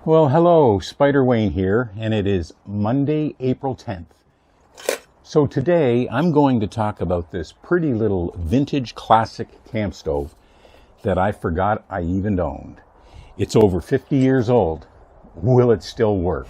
Well, hello, Spyder Wayne here, and it is Monday, April 10th. So today I'm going to talk about this pretty little vintage classic camp stove that I forgot I even owned. It's over 50 years old. Will it still work?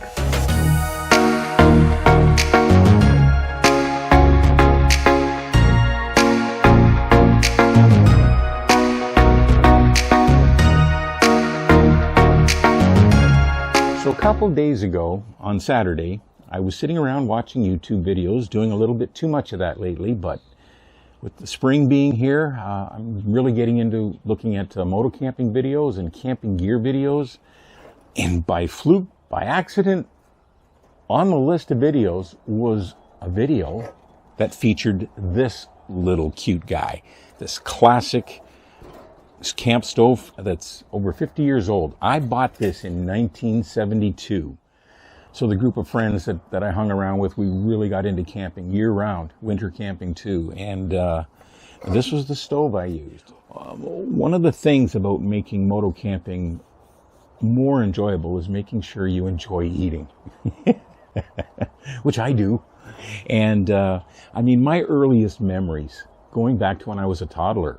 So a couple days ago, on Saturday, I was sitting around watching YouTube videos, doing a little bit too much of that lately, but with the spring being here, I'm really getting into looking at moto camping videos and camping gear videos. And by fluke, by accident, on the list of videos was a video that featured this little cute guy, this classic camp stove that's over 50 years old. I bought this in 1972. So the group of friends that I hung around with, we really got into camping year-round, winter camping too. And this was the stove I used. One of the things about making moto camping more enjoyable is making sure you enjoy eating, which I do. And I mean, my earliest memories, going back to when I was a toddler,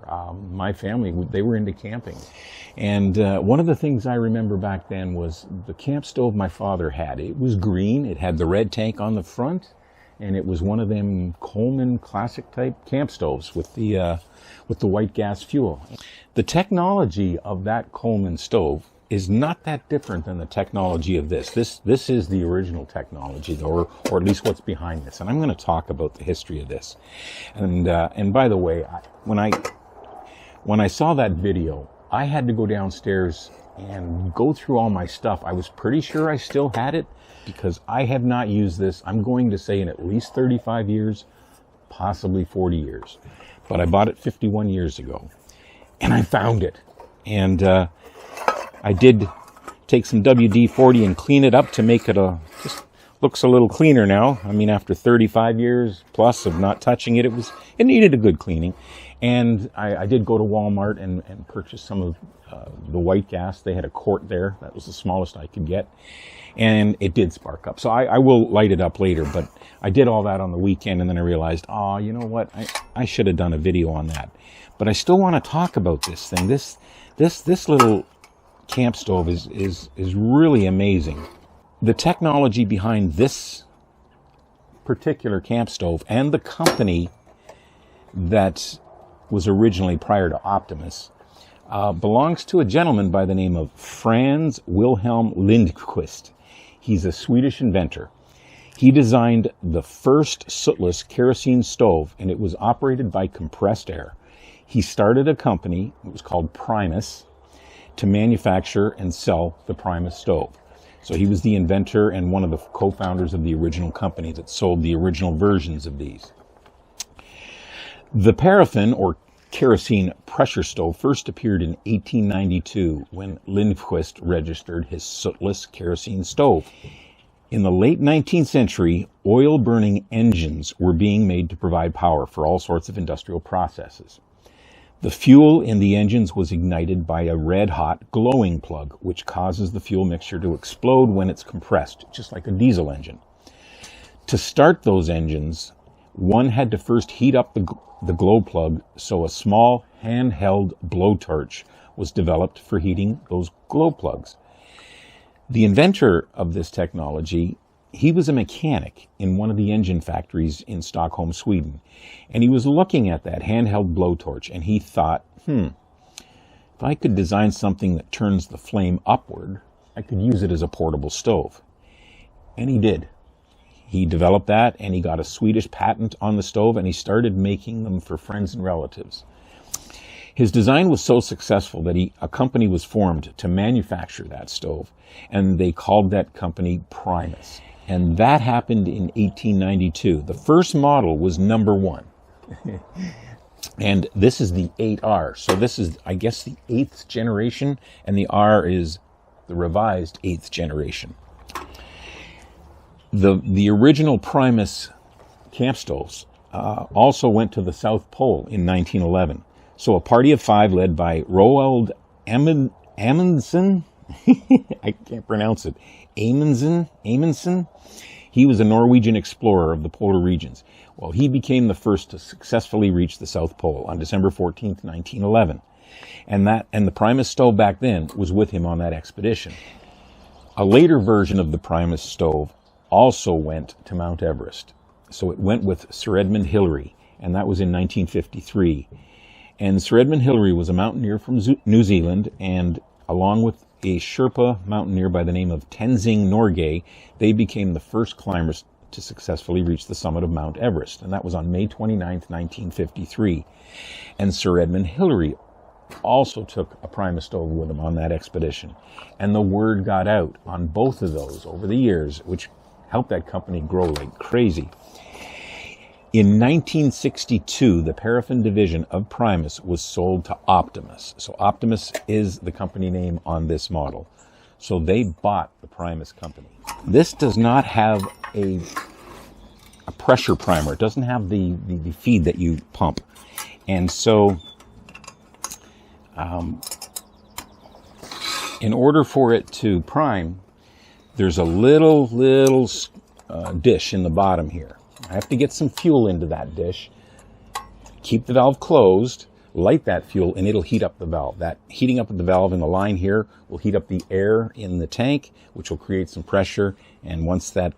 my family, they were into camping. And one of the things I remember back then was the camp stove my father had. It was green, it had the red tank on the front, and it was one of them Coleman classic type camp stoves with the white gas fuel. The technology of that Coleman stove is not that different than the technology of this. This is the original technology, or at least what's behind this. And I'm going to talk about the history of this. And by the way, when I saw that video, I had to go downstairs and go through all my stuff. I was pretty sure I still had it because I have not used this, I'm going to say, in at least 35 years, possibly 40 years. But I bought it 51 years ago, and I found it. And I did take some WD-40 and clean it up to make it just looks a little cleaner now. I mean, after 35 years plus of not touching it, it needed a good cleaning. And I did go to Walmart and purchase some of the white gas. They had a quart there. That was the smallest I could get. And it did spark up. So I will light it up later, but I did all that on the weekend, and then I realized, oh, you know what? I should have done a video on that. But I still want to talk about this thing. This little camp stove is really amazing. The technology behind this particular camp stove and the company that was originally prior to Optimus belongs to a gentleman by the name of Franz Wilhelm Lindqvist. He's a Swedish inventor. He designed the first sootless kerosene stove, and it was operated by compressed air. He started a company, it was called Primus, to manufacture and sell the Primus stove. So he was the inventor and one of the co-founders of the original company that sold the original versions of these. The paraffin or kerosene pressure stove first appeared in 1892 when Lindqvist registered his sootless kerosene stove. In the late 19th century, oil-burning engines were being made to provide power for all sorts of industrial processes. The fuel in the engines was ignited by a red-hot glowing plug, which causes the fuel mixture to explode when it's compressed, just like a diesel engine. To start those engines, one had to first heat up the glow plug, so a small handheld blowtorch was developed for heating those glow plugs. The inventor of this technology, he was a mechanic in one of the engine factories in Stockholm, Sweden. And he was looking at that handheld blowtorch, and he thought, if I could design something that turns the flame upward, I could use it as a portable stove. And he did. He developed that, and he got a Swedish patent on the stove, and he started making them for friends and relatives. His design was so successful that a company was formed to manufacture that stove, and they called that company Primus. And that happened in 1892. The first model was number 1. And this is the 8R. So this is, I guess, the 8th generation, and the R is the revised 8th generation. The original Primus camp stoves also went to the South Pole in 1911. So a party of 5 led by Roald Amundsen, I can't pronounce it. Amundsen. He was a Norwegian explorer of the polar regions. Well, he became the first to successfully reach the South Pole on December 14th, 1911. And the Primus stove back then was with him on that expedition. A later version of the Primus stove also went to Mount Everest. So it went with Sir Edmund Hillary, and that was in 1953. And Sir Edmund Hillary was a mountaineer from New Zealand, and along with a Sherpa mountaineer by the name of Tenzing Norgay, they became the first climbers to successfully reach the summit of Mount Everest. And that was on May 29th, 1953. And Sir Edmund Hillary also took a Primus stove with him on that expedition. And the word got out on both of those over the years, which helped that company grow like crazy. In 1962, the paraffin division of Primus was sold to Optimus. So Optimus is the company name on this model. So they bought the Primus company. This does not have a pressure primer. It doesn't have the feed that you pump. And so in order for it to prime, there's a little dish in the bottom here. I have to get some fuel into that dish, keep the valve closed, light that fuel, and it'll heat up the valve. That heating up of the valve in the line here will heat up the air in the tank, which will create some pressure. And once that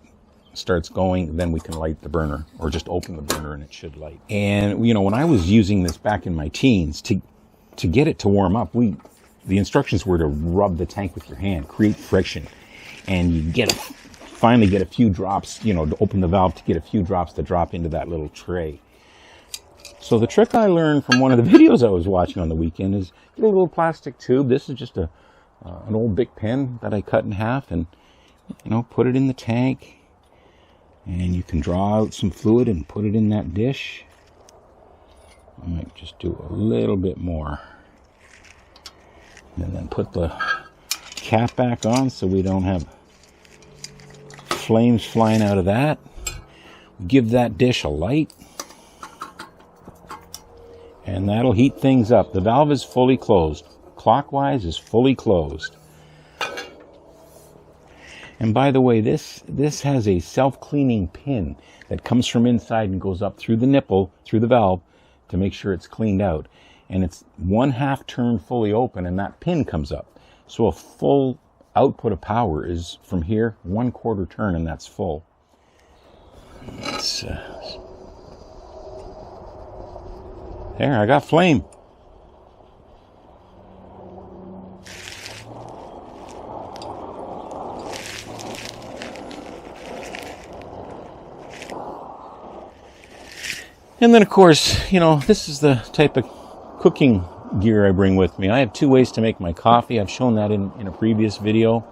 starts going, then we can light the burner, or just open the burner and it should light. And you know, when I was using this back in my teens, to get it to warm up, the instructions were to rub the tank with your hand, create friction, and you finally get a few drops, you know, to open the valve, to get a few drops to drop into that little tray. So the trick I learned from one of the videos I was watching on the weekend is get a little plastic tube. This is just an old Bic pen that I cut in half, and you know, put it in the tank, and you can draw out some fluid and put it in that dish. I might just do a little bit more, and then put the cap back on so we don't have flames flying out of that. Give that dish a light, and that'll heat things up. The valve is fully closed. Clockwise is fully closed. And by the way, this has a self-cleaning pin that comes from inside and goes up through the nipple, through the valve, to make sure it's cleaned out. And it's 1/2 turn fully open, and that pin comes up. So a full output of power is from here, 1/4 turn, and that's full. There, I got flame. And then, of course, you know, this is the type of cooking gear I bring with me. I have 2 ways to make my coffee. I've shown that in a previous video.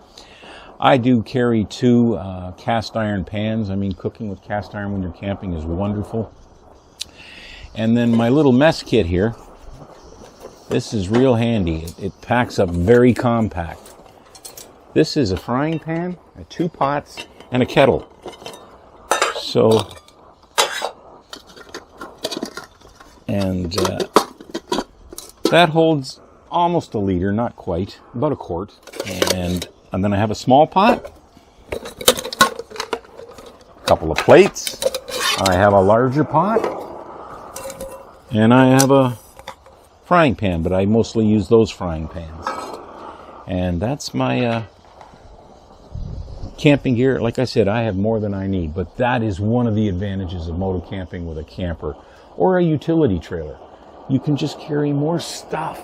I do carry 2 cast iron pans. I mean, cooking with cast iron when you're camping is wonderful. And then my little mess kit here. This is real handy. It packs up very compact. This is a frying pan, 2 pots, and a kettle. So, and that holds almost a liter, not quite, about a quart. And then I have a small pot, a couple of plates. I have a larger pot, and I have a frying pan, but I mostly use those frying pans. And that's my camping gear. Like I said, I have more than I need, but that is one of the advantages of moto camping with a camper or a utility trailer. You can just carry more stuff.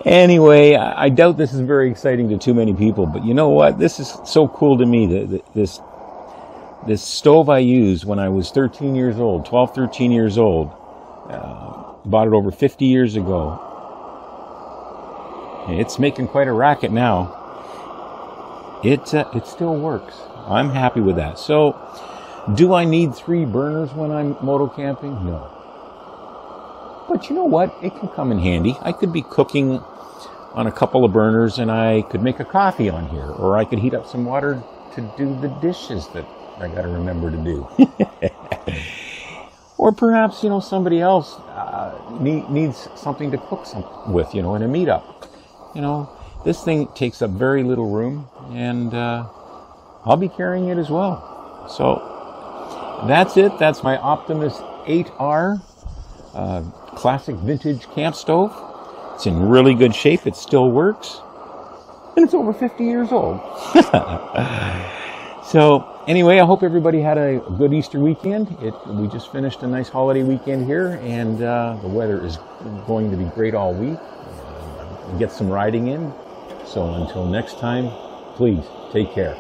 Anyway, I doubt this is very exciting to too many people, but you know what? This is so cool to me. This stove I used when I was 13 years old, 12, 13 years old. Bought it over 50 years ago. It's making quite a racket now. It still works. I'm happy with that. So, do I need 3 burners when I'm moto camping? No. But you know what? It can come in handy. I could be cooking on a couple of burners, and I could make a coffee on here, or I could heat up some water to do the dishes that I got to remember to do. Or perhaps, you know, somebody else needs something to cook with, you know, in a meetup. you know, this thing takes up very little room, and I'll be carrying it as well. So that's it. That's my Optimus 8R classic vintage camp stove. It's in really good shape. It still works. And it's over 50 years old. So anyway, I hope everybody had a good Easter weekend. We just finished a nice holiday weekend here, and the weather is going to be great all week. Get some riding in. So until next time, please take care.